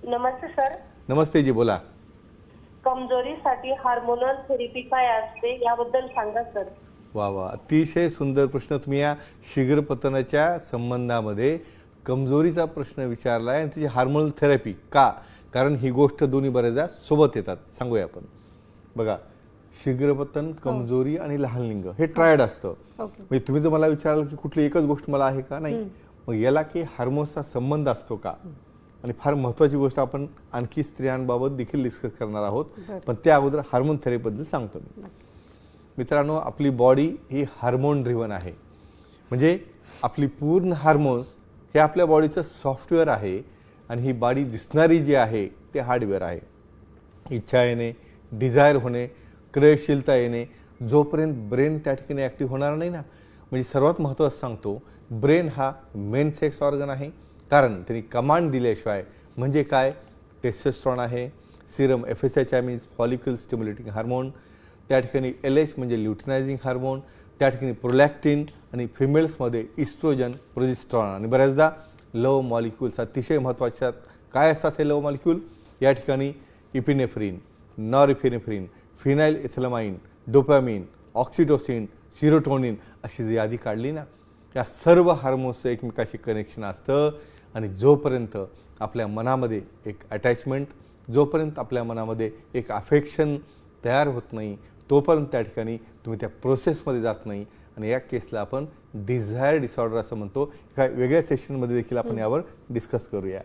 नमस्ते sir. नमस्ते जी, बोला. कमजोरीसाठी hormonal therapy काय असते याबद्दल सांगा सर. वा वा, अतिशय सुंदर प्रश्न तुम्ही या शीघ्रपतनाच्या संबंधामध्ये कमजोरीचा प्रश्न विचारला आहे. आणि त्याची हार्मोनल थेरपी का, कारण ही गोष्ट दोन्ही बऱ्याचदा सोबत येतात. सांगूया आपण. बघा, शीघ्रपतन, कमजोरी आणि लहान लिंग हे ट्रायड असतं. म्हणजे तुम्ही जर मला विचाराल की कुठली एकच गोष्ट मला आहे का, नाही. मग याला की हार्मोन्सचा संबंध असतो का, आणि फार महत्त्वाची गोष्ट आपण आणखी स्त्रियांबाबत देखील डिस्कस करणार आहोत. पण त्या अगोदर हार्मोन थेरपीबद्दल सांगतो मी. मित्रांनो, आपली बॉडी ही हार्मोन ड्रिव्हन आहे. म्हणजे आपली पूर्ण हार्मोन्स हे आपल्या बॉडीचं सॉफ्टवेअर आहे. आणि ही बॉडी दिसणारी जी आहे ते हार्डवेअर आहे. इच्छा येणे, डिझायर होणे, क्रयशीलता येणे, जोपर्यंत ब्रेन त्या ठिकाणी ॲक्टिव्ह होणार नाही ना. म्हणजे सर्वात महत्त्वाचं सांगतो, ब्रेन हा मेन सेक्स ऑर्गन आहे. कारण त्यांनी कमांड दिल्याशिवाय, म्हणजे काय, टेस्टोस्टेरॉन आहे, Serum FSH means follicle stimulating hormone, त्या ठिकाणी LH म्हणजे ल्युटिनायझिंग हार्मोन, त्या ठिकाणी प्रोलॅक्टिन, आणि फिमेल्समध्ये इस्ट्रोजन, प्रोजेस्टेरॉन, आणि बऱ्याचदा लव मॉलिक्युल्स अतिशय महत्त्वाच्या. काय असतात हे लव मॉलिक्यूल? या ठिकाणी epinephrine, norepinephrine, phenyl ethylamine, dopamine, oxytocin, serotonin अशी जी यादी काढली ना, या सर्व हार्मोन्सचं एकमेकाशी कनेक्शन असतं. आणि जोपर्यंत आपल्या मनामध्ये एक अटॅचमेंट, जोपर्यंत आपल्या मनामध्ये एक अफेक्शन तयार होत नाही, तोपर्यंत त्या ठिकाणी तुम्ही त्या प्रोसेसमध्ये जात नाही. आणि या केसला आपण डिझायर डिसऑर्डर असं म्हणतो. काय वेगळ्या सेशनमध्ये देखील आपण यावर डिस्कस करूया.